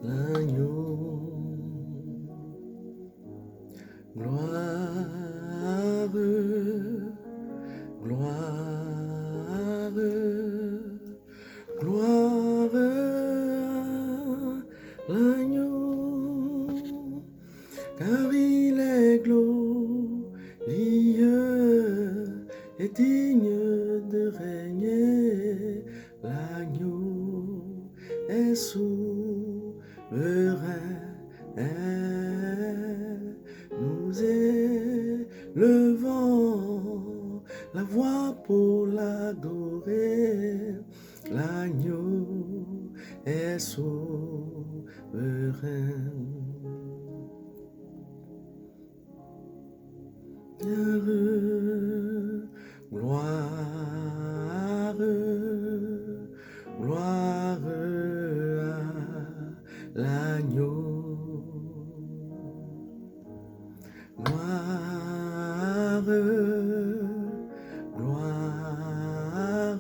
l'agneau. Gloire, gloire, gloire à l'agneau, car il est glorieux et digne de régner. L'agneau est souverain. Nous élevons la voix pour l'adorer. L'agneau est souverain. Gloire, gloire à l'agneau. Gloire, gloire,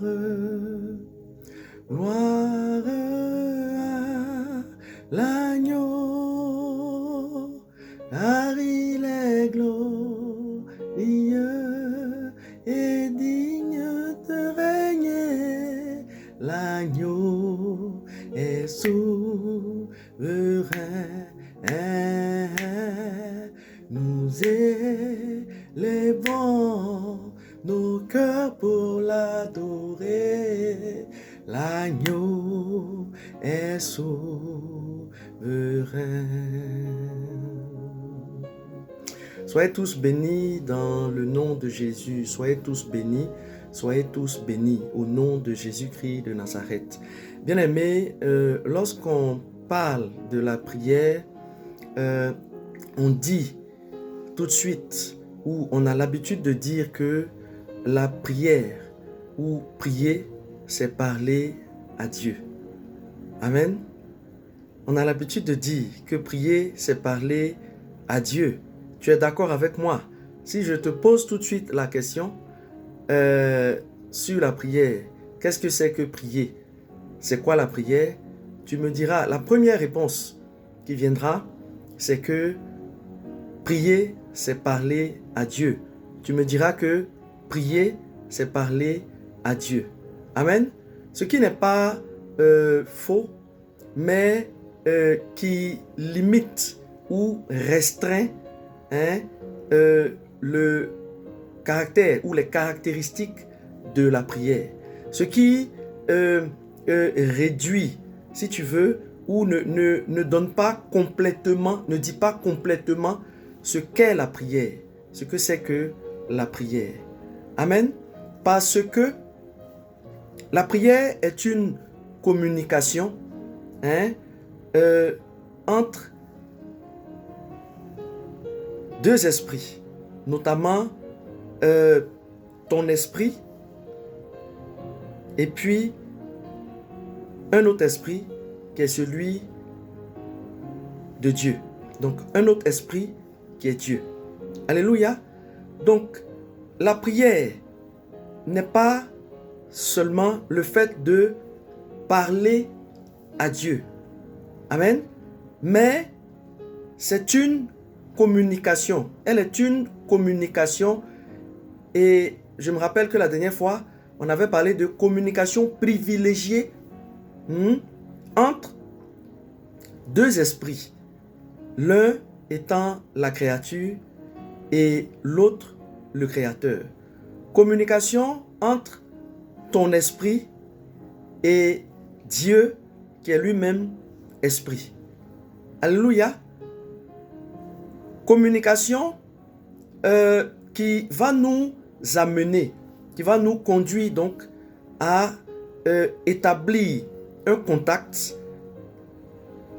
gloire à l'agneau, car il est glorieux et digne de régner. L'agneau est souverain. Nous élevons nos cœurs pour l'adorer. L'agneau est souverain. Soyez tous bénis dans le nom de Jésus. Soyez tous bénis. Soyez tous bénis au nom de Jésus-Christ de Nazareth. Bien-aimés, lorsqu'on parle de la prière, on dit tout de suite, ou on a l'habitude de dire que la prière ou prier, c'est parler à Dieu. Amen. On a l'habitude de dire que prier, c'est parler à Dieu. Tu es d'accord avec moi? Si je te pose tout de suite la question sur la prière, qu'est-ce que c'est que prier? C'est quoi la prière? Tu me diras, la première réponse qui viendra, c'est que prier, c'est parler à Dieu. Tu me diras que prier, c'est parler à Dieu. Amen. Ce qui n'est pas faux, mais qui limite ou restreint le caractère ou les caractéristiques de la prière. Ce qui réduit, si tu veux, ou ne donne pas complètement, ne dit pas complètement ce qu'est la prière, ce que c'est que la prière. Amen. Parce que la prière est une communication entre deux esprits, notamment ton esprit et puis un autre esprit qui est celui de Dieu. Donc un autre esprit qui est Dieu. Alléluia. Donc la prière n'est pas seulement le fait de parler à Dieu. Amen. Mais c'est une communication. Elle est une communication. Et je me rappelle que la dernière fois, on avait parlé de communication privilégiée entre deux esprits. L'un étant la créature et l'autre le créateur. Communication entre ton esprit et Dieu qui est lui-même esprit. Alléluia. Communication qui va nous amener, qui va nous conduire donc à établir un contact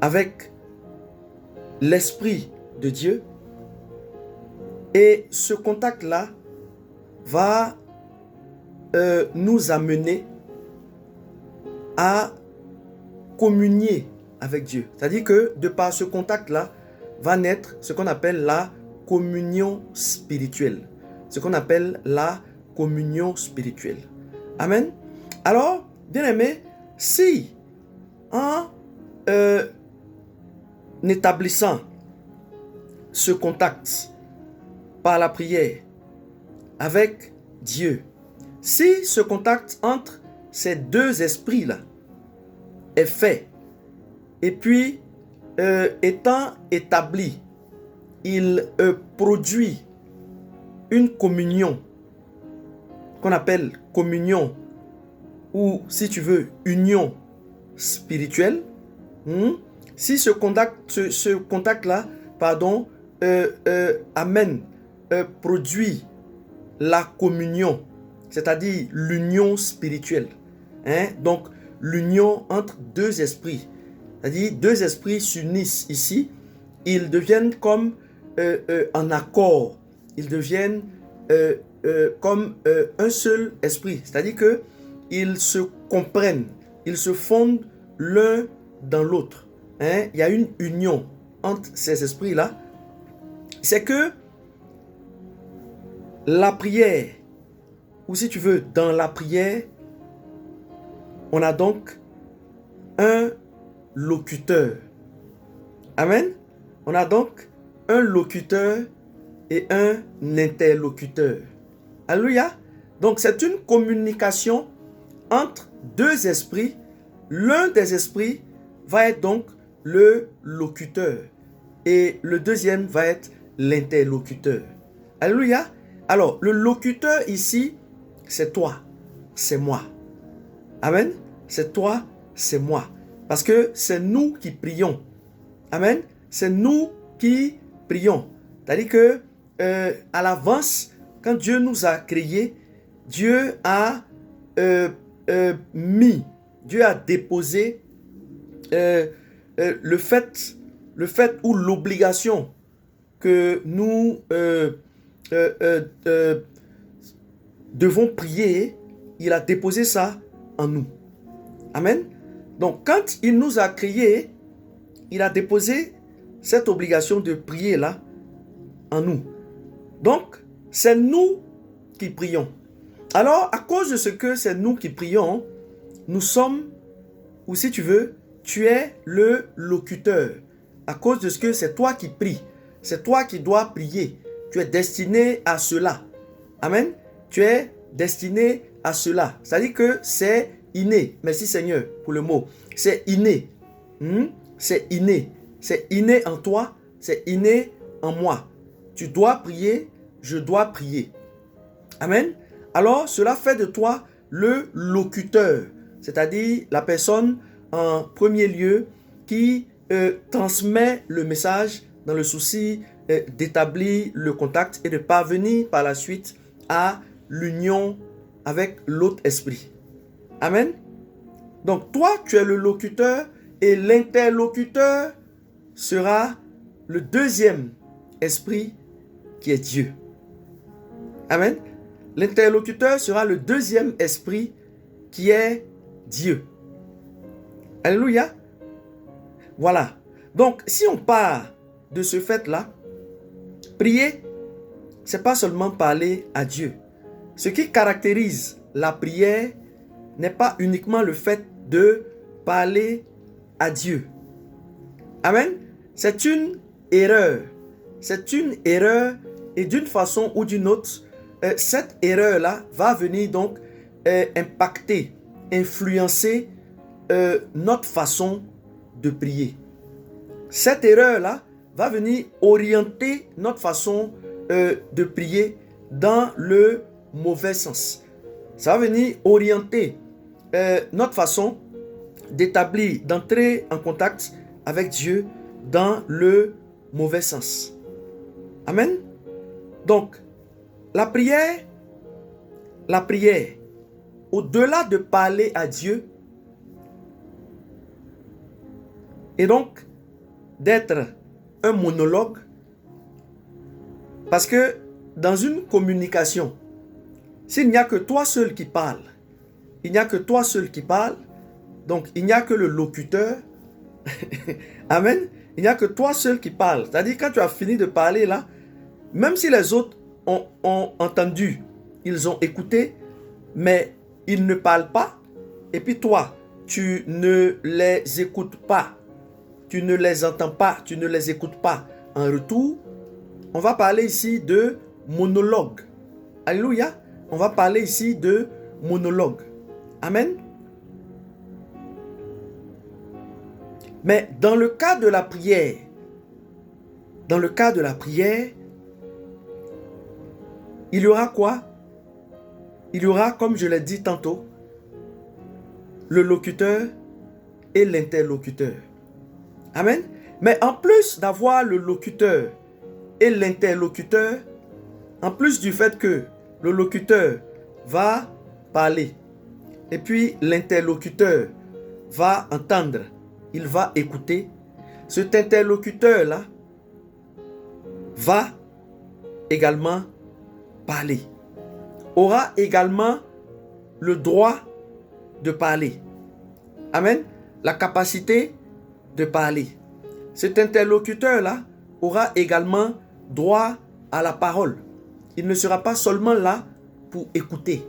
avec l'Esprit de Dieu. Et ce contact-là va nous amener à communier avec Dieu. C'est-à-dire que de par ce contact-là, va naître ce qu'on appelle la communion spirituelle. Ce qu'on appelle la communion spirituelle. Amen. Alors, bien aimé, si en établissant ce contact par la prière avec Dieu, si ce contact entre ces deux esprits-là est fait, et puis étant établi, il produit une communion qu'on appelle communion, ou si tu veux, union spirituelle. Si ce contact-là, produit la communion, c'est-à-dire l'union spirituelle. Donc, l'union entre deux esprits. C'est-à-dire, deux esprits s'unissent ici, ils deviennent comme en accord, ils deviennent comme un seul esprit. C'est-à-dire qu'ils se comprennent, ils se fondent l'un dans l'autre. Il y a une union entre ces esprits-là. C'est que la prière, ou si tu veux, dans la prière, on a donc un locuteur. Amen. On a donc un locuteur et un interlocuteur. Alléluia. Donc c'est une communication entre deux esprits. L'un des esprits va être donc le locuteur et le deuxième va être l'interlocuteur. Alléluia. Alors, le locuteur ici, c'est toi, c'est moi. Amen. C'est toi, c'est moi. Parce que c'est nous qui prions. Amen. C'est nous qui prions. C'est-à-dire que à l'avance, quand Dieu nous a créés, Dieu a Dieu a déposé le fait ou l'obligation que nous devons prier. Il a déposé ça en nous. Amen. Donc, quand il nous a créés, il a déposé cette obligation de prier là en nous. Donc, c'est nous qui prions. Alors, à cause de ce que c'est nous qui prions, nous sommes, ou si tu veux, tu es le locuteur. À cause de ce que c'est toi qui pries. C'est toi qui dois prier. Tu es destiné à cela. Amen. Tu es destiné à cela. C'est-à-dire que c'est inné. Merci Seigneur pour le mot. C'est inné. C'est inné. C'est inné en toi. C'est inné en moi. Tu dois prier. Je dois prier. Amen. Alors, cela fait de toi le locuteur. C'est-à-dire la personne en premier lieu qui transmet le message dans le souci d'établir le contact et de parvenir par la suite à l'union avec l'autre esprit. Amen. Donc toi, tu es le locuteur et l'interlocuteur sera le deuxième esprit qui est Dieu. Amen. L'interlocuteur sera le deuxième esprit qui est Dieu. Alléluia. Voilà. Donc, si on part de ce fait-là, prier, c'est pas seulement parler à Dieu. Ce qui caractérise la prière n'est pas uniquement le fait de parler à Dieu. Amen. C'est une erreur. C'est une erreur et d'une façon ou d'une autre, cette erreur-là va venir donc impacter, influencer notre façon de prier. Cette erreur-là va venir orienter notre façon de prier dans le mauvais sens. Ça va venir orienter notre façon d'établir, d'entrer en contact avec Dieu dans le mauvais sens. Amen. Donc, la prière, au-delà de parler à Dieu, et donc d'être un monologue, parce que dans une communication, s'il n'y a que toi seul qui parle, il n'y a que toi seul qui parle, donc il n'y a que le locuteur. Amen. Il n'y a que toi seul qui parle. C'est-à-dire quand tu as fini de parler là, même si les autres ont entendu, ils ont écouté, mais ils ne parlent pas, et puis toi, tu ne les écoutes pas. tu ne les entends pas, tu ne les écoutes pas. En retour, on va parler ici de monologue. Alléluia. On va parler ici de monologue. Amen. Mais dans le cas de la prière, il y aura quoi? Il y aura, comme je l'ai dit tantôt, le locuteur et l'interlocuteur. Amen. Mais en plus d'avoir le locuteur et l'interlocuteur, en plus du fait que le locuteur va parler et puis l'interlocuteur va entendre, il va écouter, cet interlocuteur-là va également parler, aura également le droit de parler. Amen. La capacité de parler. Cet interlocuteur-là aura également droit à la parole. Il ne sera pas seulement là pour écouter.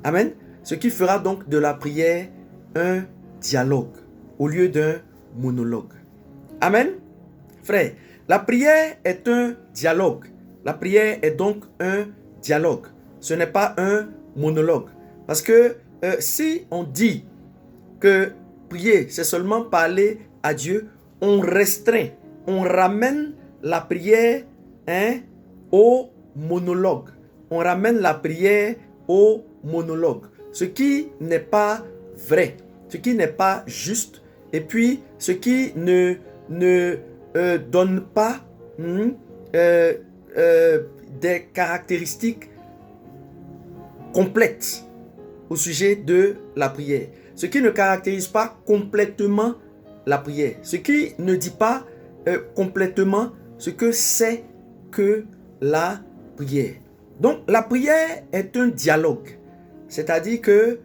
Amen. Ce qui fera donc de la prière un dialogue au lieu d'un monologue. Amen. Frère, la prière est un dialogue. La prière est donc un dialogue. Ce n'est pas un monologue. Parce que si on dit que prier, c'est seulement parler à Dieu, on restreint, on ramène la prière au monologue. On ramène la prière au monologue. Ce qui n'est pas vrai, ce qui n'est pas juste, et puis ce qui ne donne pas des caractéristiques complètes au sujet de la prière. Ce qui ne caractérise pas complètement la prière. Ce qui ne dit pas complètement ce que c'est que la prière. Donc la prière est un dialogue. C'est-à-dire que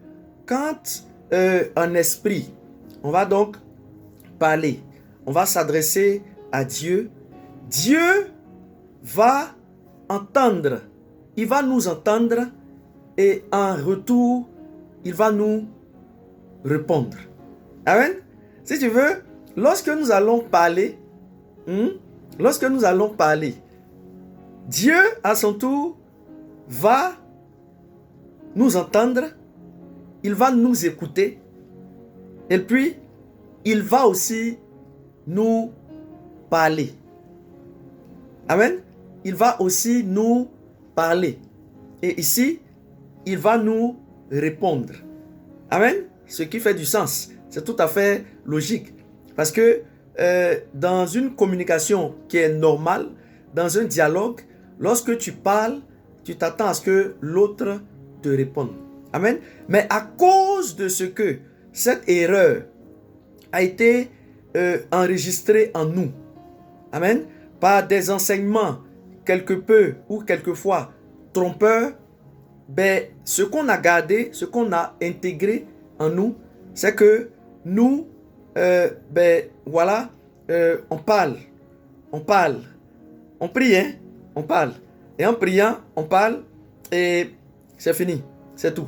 quand en esprit, on va donc parler, on va s'adresser à Dieu, Dieu va entendre, il va nous entendre et en retour, il va nous répondre. Amen. Si tu veux, lorsque nous allons parler, Dieu à son tour va nous entendre, il va nous écouter et puis il va aussi nous parler. Amen. Il va aussi nous parler. Et ici, il va nous répondre. Amen. Ce qui fait du sens. C'est tout à fait logique. Parce que dans une communication qui est normale, dans un dialogue, lorsque tu parles, tu t'attends à ce que l'autre te réponde. Amen. Mais à cause de ce que cette erreur a été enregistrée en nous, amen, par des enseignements quelque peu ou quelquefois trompeurs, ben, ce qu'on a gardé, ce qu'on a intégré en nous, c'est que nous, on parle, on prie, on parle. Et en priant, on parle et c'est fini, c'est tout.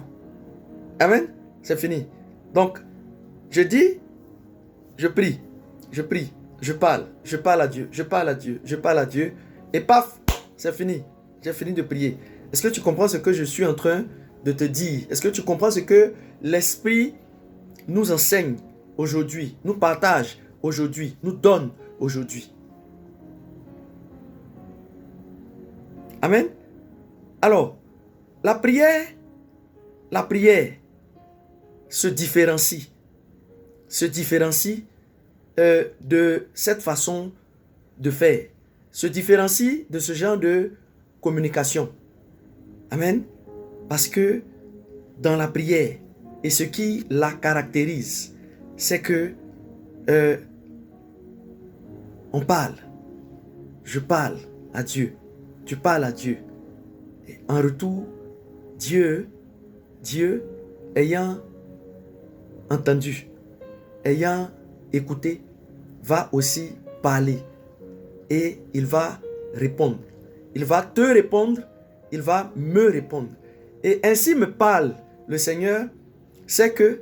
Amen, c'est fini. Donc, je dis, je prie, je parle à Dieu, je parle à Dieu et paf, c'est fini, j'ai fini de prier. Est-ce que tu comprends ce que je suis en train de te dire? Est-ce que tu comprends ce que l'Esprit nous enseigne aujourd'hui, nous partage aujourd'hui, nous donne aujourd'hui? Amen. Alors, la prière se différencie de cette façon de faire, se différencie de ce genre de communication. Amen. Parce que dans la prière, et ce qui la caractérise, c'est que on parle. Je parle à Dieu. Tu parles à Dieu. Et en retour, Dieu, ayant entendu, ayant écouté, va aussi parler. Et il va répondre. Il va te répondre. Il va me répondre. Et ainsi me parle le Seigneur, c'est que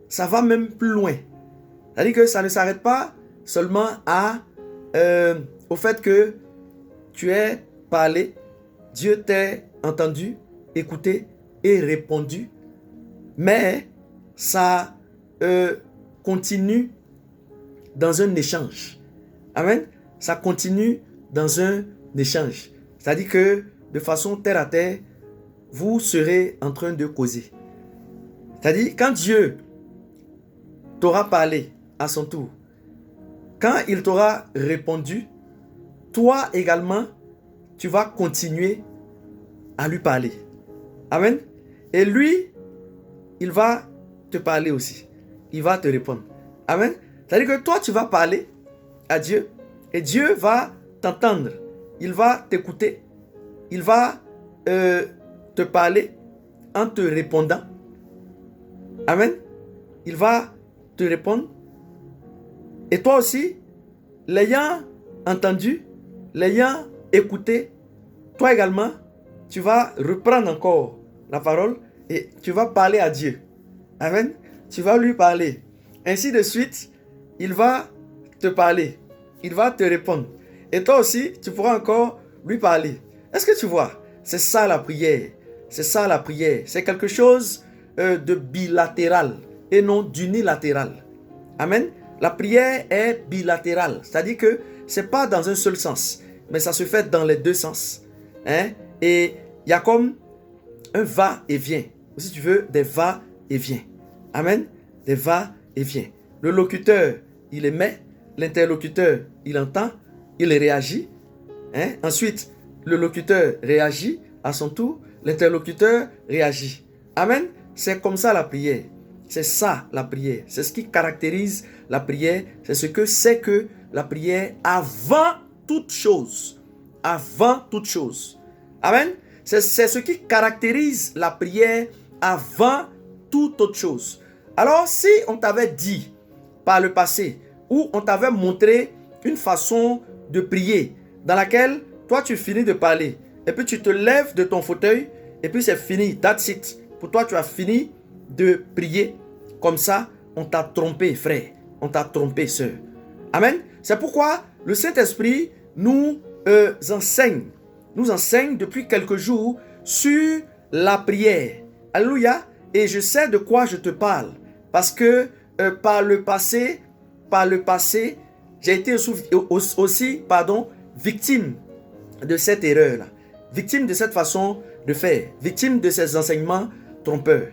ça va même plus loin. C'est-à-dire que ça ne s'arrête pas seulement au fait que tu aies parlé, Dieu t'ait entendu, écouté et répondu, mais ça continue dans un échange. Amen. Ça continue dans un échange. C'est-à-dire que de façon terre à terre, vous serez en train de causer. C'est-à-dire quand Dieu t'aura parlé à son tour, quand il t'aura répondu, toi également, tu vas continuer à lui parler. Amen. Et lui, il va te parler aussi. Il va te répondre. Amen. C'est-à-dire que toi, tu vas parler à Dieu et Dieu va t'entendre. Il va t'écouter. Il va te parler en te répondant. Amen. Il va te répondre. Et toi aussi, l'ayant entendu, l'ayant écouté, toi également, tu vas reprendre encore la parole et tu vas parler à Dieu. Amen. Tu vas lui parler. Ainsi de suite, il va te parler. Il va te répondre. Et toi aussi, tu pourras encore lui parler. Est-ce que tu vois? C'est ça la prière. C'est ça la prière. C'est quelque chose de bilatéral et non d'unilatéral. Amen. La prière est bilatérale. C'est-à-dire que ce n'est pas dans un seul sens, mais ça se fait dans les deux sens. Hein? Et il y a comme un va-et-vient. Ou si tu veux, des va-et-vient. Amen. Des va-et-vient. Le locuteur, il émet. L'interlocuteur, il entend. Il réagit. Hein? Ensuite, le locuteur réagit à son tour. L'interlocuteur réagit. Amen. C'est comme ça la prière. C'est ça la prière. C'est ce qui caractérise la prière. C'est que la prière avant toute chose. Avant toute chose. Amen. C'est ce qui caractérise la prière avant toute autre chose. Alors, si on t'avait dit par le passé, ou on t'avait montré une façon de prier, dans laquelle toi tu finis de parler, et puis tu te lèves de ton fauteuil, et puis c'est fini, that's it. Pour toi, tu as fini de prier. Comme ça, on t'a trompé, frère. On t'a trompé, sœur. Amen. C'est pourquoi le Saint-Esprit nous enseigne depuis quelques jours sur la prière. Alléluia. Et je sais de quoi je te parle. Parce que par le passé, j'ai été aussi victime de cette erreur-là. Victime de cette façon de faire. Victime de ces enseignements trompeurs.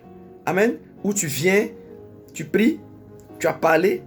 Amen. Où tu viens, tu pries, tu as parlé,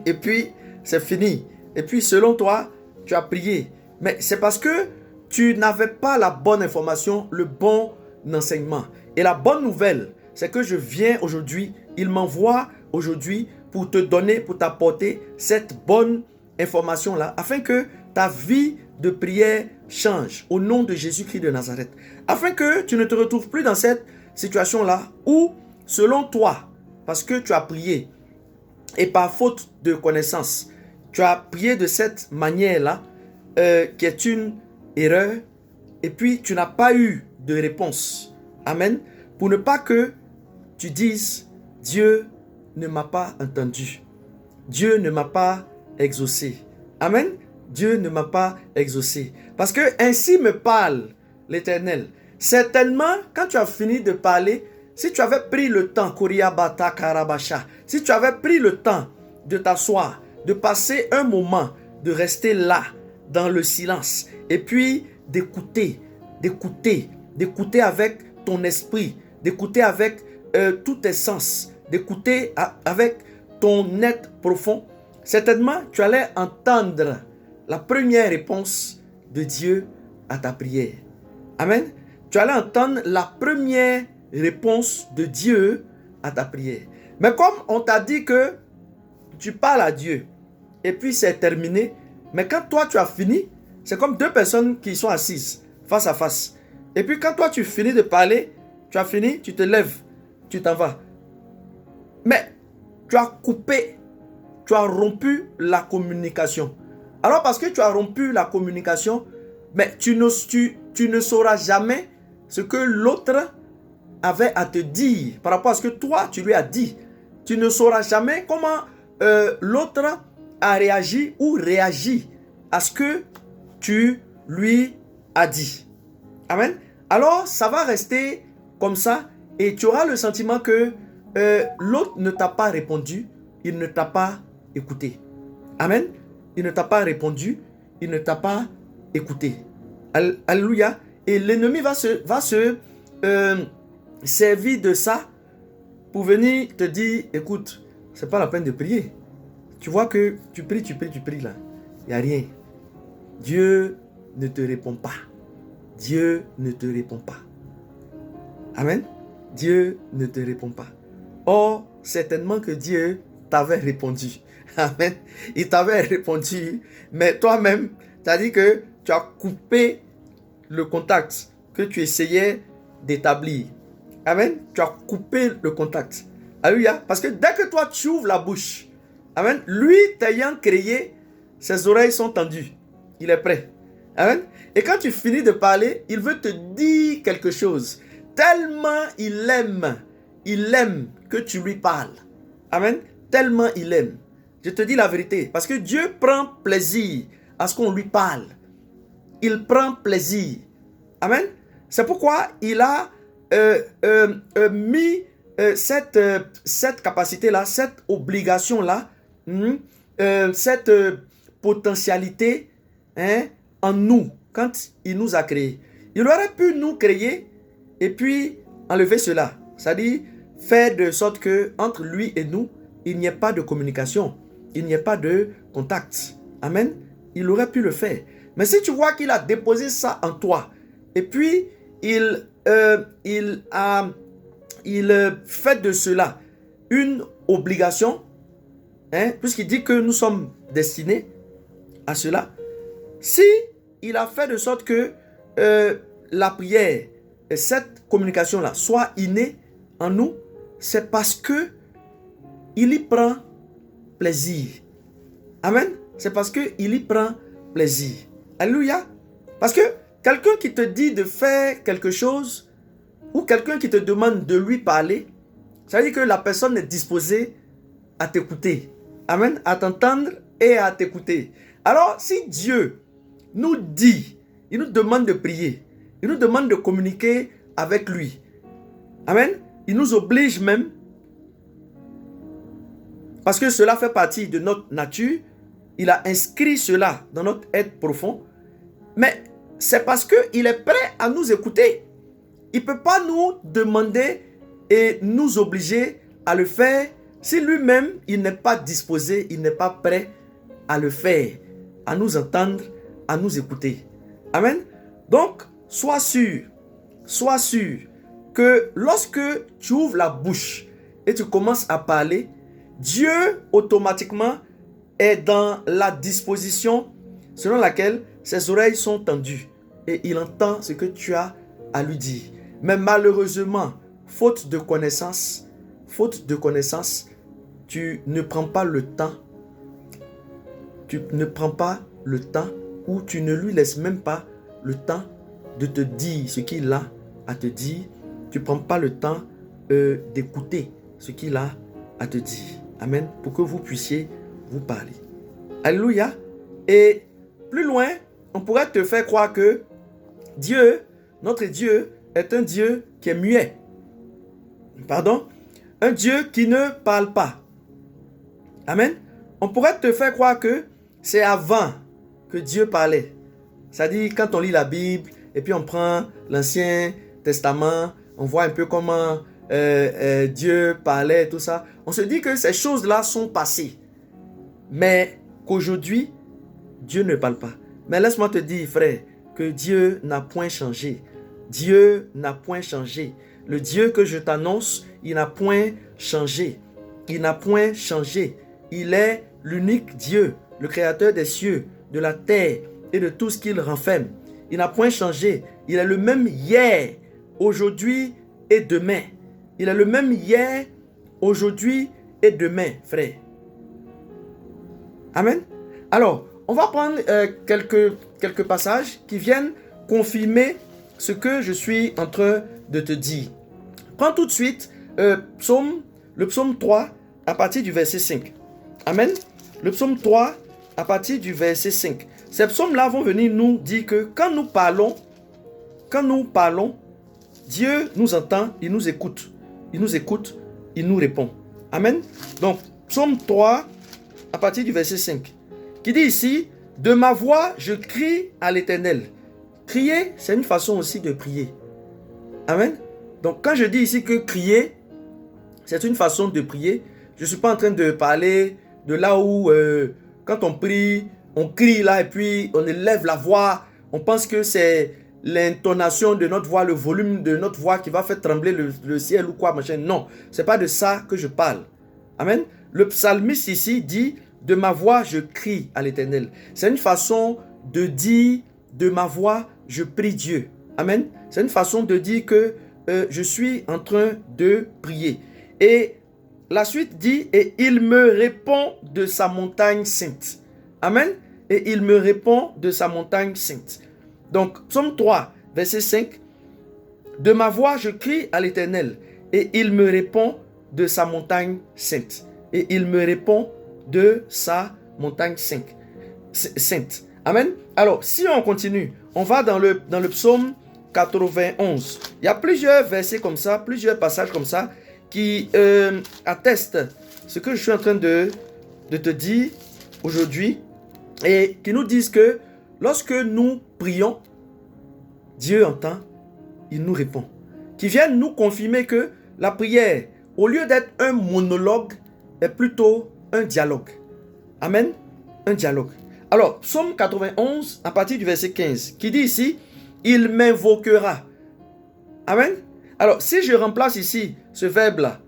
et puis c'est fini. Et puis selon toi, tu as prié. Mais c'est parce que tu n'avais pas la bonne information, le bon enseignement. Et la bonne nouvelle, c'est que je viens aujourd'hui, il m'envoie aujourd'hui pour te donner, pour t'apporter cette bonne information-là, afin que ta vie de prière change au nom de Jésus-Christ de Nazareth. Afin que tu ne te retrouves plus dans cette situation-là où, selon toi, parce que tu as prié et par faute de connaissance, tu as prié de cette manière-là, qui est une erreur, et puis tu n'as pas eu de réponse. Amen. Pour ne pas que tu dises, Dieu ne m'a pas entendu. Dieu ne m'a pas exaucé. Amen. Dieu ne m'a pas exaucé. Parce que ainsi me parle l'Éternel. Certainement, quand tu as fini de parler, si tu avais pris le temps, si tu avais pris le temps de t'asseoir, de passer un moment, de rester là, dans le silence, et puis d'écouter avec ton esprit, d'écouter avec tous tes sens, d'écouter avec ton être profond, certainement tu allais entendre la première réponse de Dieu à ta prière. Amen. Tu allais entendre la première réponse de Dieu à ta prière. Mais comme on t'a dit que tu parles à Dieu et puis c'est terminé, mais quand toi tu as fini, c'est comme deux personnes qui sont assises face à face. Et puis quand toi tu finis de parler, tu as fini, tu te lèves, tu t'en vas. Mais tu as coupé, tu as rompu la communication. Alors parce que tu as rompu la communication, mais tu ne sauras jamais ce que l'autre avait à te dire par rapport à ce que toi tu lui as dit. Tu ne sauras jamais comment l'autre a réagi ou réagit à ce que tu lui as dit. Amen. Alors, ça va rester comme ça et tu auras le sentiment que l'autre ne t'a pas répondu, il ne t'a pas écouté. Amen. Il ne t'a pas répondu, il ne t'a pas écouté. Alléluia. Et l'ennemi va se servir de ça pour venir te dire, écoute, c'est pas la peine de prier. Tu vois que tu pries là. Il n'y a rien. Dieu ne te répond pas. Dieu ne te répond pas. Amen. Dieu ne te répond pas. Or, certainement que Dieu t'avait répondu. Amen. Il t'avait répondu, mais toi-même, tu as dit que tu as coupé le contact que tu essayais d'établir. Amen. Tu as coupé le contact. Alléluia. Parce que dès que toi, tu ouvres la bouche, amen, lui t'ayant créé, ses oreilles sont tendues. Il est prêt. Amen. Et quand tu finis de parler, il veut te dire quelque chose. Tellement il aime que tu lui parles. Amen. Tellement il aime. Je te dis la vérité. Parce que Dieu prend plaisir à ce qu'on lui parle. Il prend plaisir. Amen. C'est pourquoi il a mis cette capacité-là, cette obligation-là, cette potentialité en nous, quand il nous a créés. Il aurait pu nous créer et puis enlever cela. C'est-à-dire faire de sorte que entre lui et nous, il n'y ait pas de communication, il n'y ait pas de contact. Amen. Il aurait pu le faire. Mais si tu vois qu'il a déposé ça en toi, et puis il fait de cela une obligation, puisqu'il dit que nous sommes destinés à cela. Si il a fait de sorte que la prière et cette communication-là soit innée en nous, c'est parce que il y prend plaisir. Amen. C'est parce qu'il y prend plaisir. Alléluia. Parce que quelqu'un qui te dit de faire quelque chose ou quelqu'un qui te demande de lui parler, ça veut dire que la personne est disposée à t'écouter. Amen. À t'entendre et à t'écouter. Alors, si Dieu nous dit, il nous demande de prier, il nous demande de communiquer avec lui. Amen. Il nous oblige même, parce que cela fait partie de notre nature. Il a inscrit cela dans notre être profond. Mais c'est parce qu'il est prêt à nous écouter. Il ne peut pas nous demander et nous obliger à le faire si lui-même, il n'est pas disposé, il n'est pas prêt à le faire, à nous entendre, à nous écouter. Amen. Donc, sois sûr que lorsque tu ouvres la bouche et tu commences à parler, Dieu automatiquement est dans la disposition selon laquelle ses oreilles sont tendues et il entend ce que tu as à lui dire. Mais malheureusement, faute de connaissance, tu ne prends pas le temps. Tu ne prends pas le temps ou tu ne lui laisses même pas le temps de te dire ce qu'il a à te dire. Tu ne prends pas le temps d'écouter ce qu'il a à te dire. Amen. Pour que vous puissiez vous parler. Alléluia. Et plus loin, on pourrait te faire croire que Dieu, notre Dieu, est un Dieu qui est muet. Pardon? Un Dieu qui ne parle pas. Amen. On pourrait te faire croire que c'est avant que Dieu parlait. C'est-à-dire quand on lit la Bible et puis on prend l'Ancien Testament, on voit un peu comment Dieu parlait, tout ça. On se dit que ces choses-là sont passées. Mais qu'aujourd'hui, Dieu ne parle pas. Mais laisse-moi te dire, frère, que Dieu n'a point changé. Dieu n'a point changé. Le Dieu que je t'annonce, il n'a point changé. Il n'a point changé. Il est l'unique Dieu, le créateur des cieux, de la terre et de tout ce qu'il renferme. Il n'a point changé. Il est le même hier, aujourd'hui et demain. Il est le même hier, aujourd'hui et demain, frère. Amen. Alors, on va prendre quelques passages qui viennent confirmer ce que je suis en train de te dire. Prends tout de suite le psaume 3 à partir du verset 5. Amen. le psaume 3, à partir du verset 5. Ces psaumes-là vont venir nous dire que quand nous parlons, Dieu nous entend, il nous écoute. Il nous écoute, il nous répond. Amen. Donc, psaume 3, à partir du verset 5, qui dit ici, « De ma voix, je crie à l'Éternel. » Crier, c'est une façon aussi de prier. Amen. Donc, quand je dis ici que crier, c'est une façon de prier, je ne suis pas en train de parler de là où, quand on prie, on crie là et puis on élève la voix. On pense que c'est l'intonation de notre voix, le volume de notre voix qui va faire trembler le ciel ou quoi, machin. Non, ce n'est pas de ça que je parle. Amen. Le psalmiste ici dit, « De ma voix, je crie à l'Éternel. » C'est une façon de dire, de ma voix, je prie Dieu. Amen. C'est une façon de dire que je suis en train de prier. Et la suite dit, « Et il me répond de sa montagne sainte. » Amen. Et il me répond de sa montagne sainte. Donc, psaume 3, verset 5. « De ma voix, je crie à l'Éternel, et il me répond de sa montagne sainte. » Et il me répond de sa montagne sainte. Amen. Alors, si on continue, on va dans le psaume 91. Il y a plusieurs versets comme ça, plusieurs passages comme ça, qui attestent ce que je suis en train de te dire aujourd'hui, et qui nous disent que lorsque nous prions, Dieu entend, il nous répond. Qui viennent nous confirmer que la prière, au lieu d'être un monologue, est plutôt un dialogue. Amen. Un dialogue. Alors, psaume 91, à partir du verset 15, qui dit ici, « Il m'invoquera. » Amen. Alors, si je remplace ici ce verbe-là,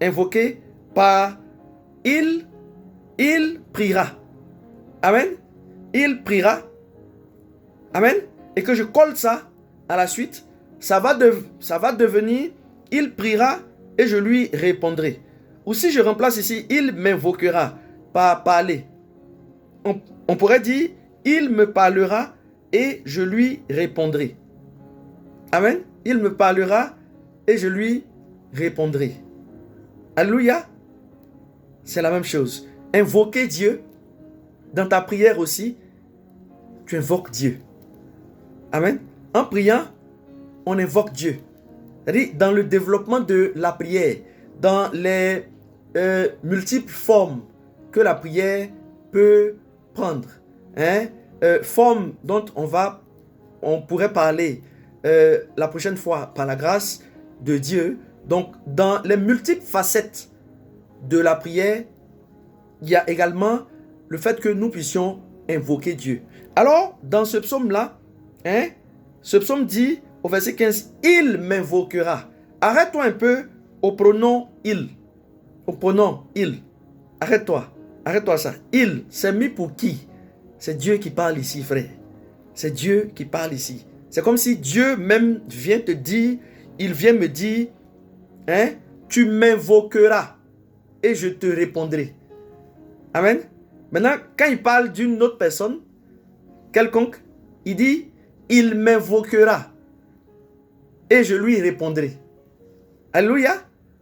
invoquer, par « il priera. » Amen. Il priera. Amen. Et que je colle ça à la suite, ça va devenir « Il priera et je lui répondrai. » Ou si je remplace ici « Il m'invoquera » par parler, on pourrait dire « Il me parlera et je lui répondrai. » Amen. Il me parlera et je lui répondrai. Alléluia. C'est la même chose. Invoquer Dieu, dans ta prière aussi, tu invoques Dieu. Amen. En priant, on invoque Dieu. C'est-à-dire, dans le développement de la prière, dans les multiples formes que la prière peut prendre. Formes dont on pourrait parler la prochaine fois par la grâce de Dieu. Donc, dans les multiples facettes de la prière, il y a également le fait que nous puissions invoquer Dieu. Alors, dans ce psaume-là, ce psaume dit au verset 15, « Il m'invoquera. » Arrête-toi un peu au pronom « il ». Au pronom « il ». Arrête-toi. Arrête-toi ça. « Il », c'est mis pour qui? C'est Dieu qui parle ici, frère. C'est Dieu qui parle ici. C'est comme si Dieu même vient te dire, il vient me dire, tu m'invoqueras et je te répondrai. Amen. Maintenant, quand il parle d'une autre personne, quelconque, il dit, il m'invoquera et je lui répondrai. Alléluia.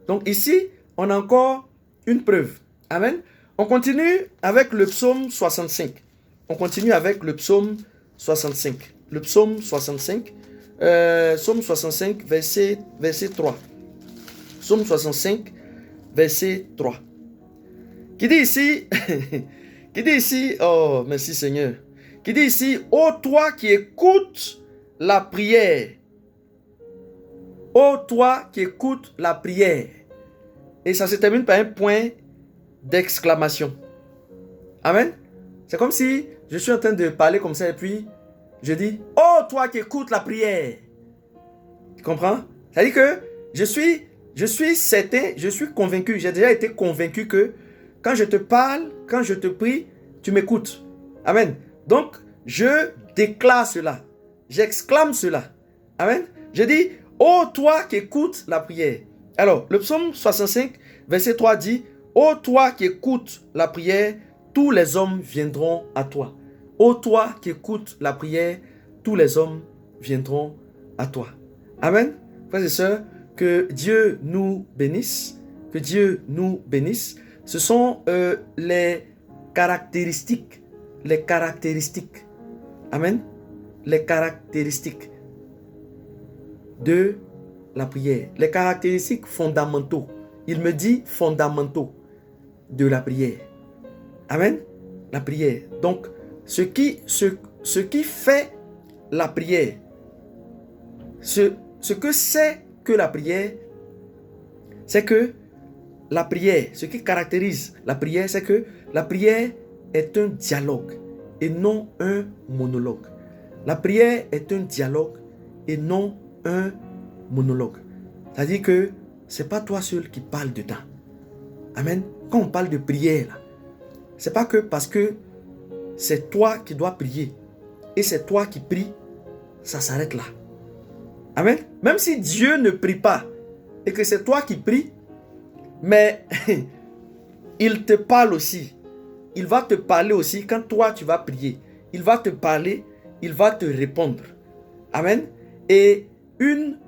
Donc ici, on a encore une preuve. Amen. On continue avec le psaume 65. On continue avec le psaume 65. Le psaume 65. Psaume 65, verset 3. Psaume 65, verset 3. Qui dit ici, oh merci Seigneur. Qui dit ici, ô toi qui écoutes la prière. Ô toi qui écoutes la prière. Et ça se termine par un point d'exclamation. Amen. C'est comme si je suis en train de parler comme ça et puis je dis, oh toi qui écoutes la prière. Tu comprends? C'est-à-dire que je suis certain, je suis convaincu, j'ai déjà été convaincu que quand je te parle, quand je te prie, tu m'écoutes. Amen. Donc, je déclare cela. J'exclame cela. Amen. Je dis, ô toi qui écoutes la prière. Alors, le psaume 65, verset 3 dit, ô toi qui écoutes la prière, tous les hommes viendront à toi. Ô toi qui écoutes la prière, tous les hommes viendront à toi. Amen. Frères et sœurs, que Dieu nous bénisse. Que Dieu nous bénisse. Ce sont les caractéristiques. Les caractéristiques. Amen. Les caractéristiques de la prière. Les caractéristiques fondamentaux. Il me dit fondamentaux de la prière. Amen. La prière. Donc, ce qui fait la prière, ce que c'est que la prière, c'est que la prière, ce qui caractérise la prière, c'est que la prière est un dialogue et non un monologue. La prière est un dialogue et non un monologue. C'est-à-dire que ce n'est pas toi seul qui parle dedans. Amen. Quand on parle de prière, là, ce n'est pas que parce que c'est toi qui dois prier et c'est toi qui pries, ça s'arrête là. Amen. Même si Dieu ne prie pas et que c'est toi qui pries, mais il te parle aussi. Il va te parler aussi quand toi tu vas prier. Il va te parler, il va te répondre. Amen. Et une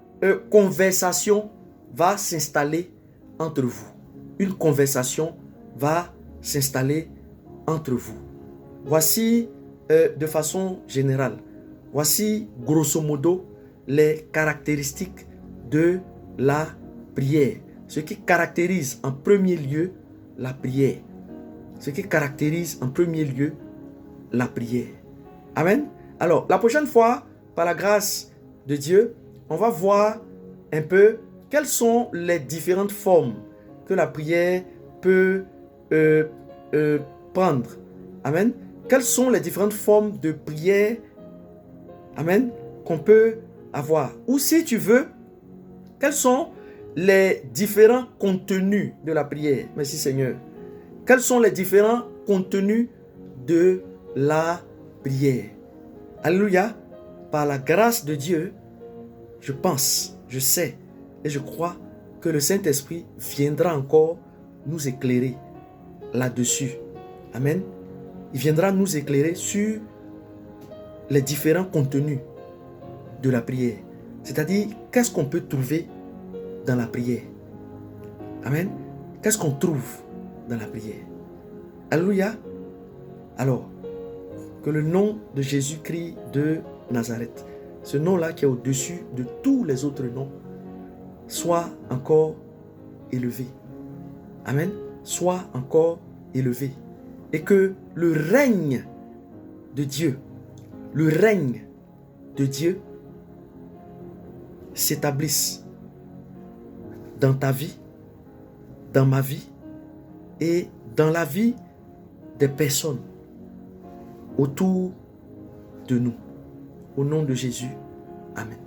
conversation va s'installer entre vous. Une conversation va s'installer entre vous. Voici de façon générale, voici grosso modo les caractéristiques de la prière. Ce qui caractérise en premier lieu la prière. Ce qui caractérise en premier lieu la prière. Amen. Alors, la prochaine fois, par la grâce de Dieu, on va voir un peu quelles sont les différentes formes que la prière peut prendre. Amen. Quelles sont les différentes formes de prière, amen, qu'on peut avoir. Ou si tu veux, quels sont les différents contenus de la prière. Merci Seigneur. Quels sont les différents contenus de la prière. Alléluia. Par la grâce de Dieu, je pense, je sais et je crois que le Saint-Esprit viendra encore nous éclairer là-dessus. Amen. Il viendra nous éclairer sur les différents contenus de la prière. C'est-à-dire, qu'est-ce qu'on peut trouver dans la prière. Amen. Qu'est-ce qu'on trouve dans la prière? Alléluia. Alors, que le nom de Jésus-Christ de Nazareth, ce nom-là qui est au-dessus de tous les autres noms, soit encore élevé. Amen. Soit encore élevé. Et que le règne de Dieu, s'établisse dans ta vie, dans ma vie et dans la vie des personnes autour de nous. Au nom de Jésus. Amen.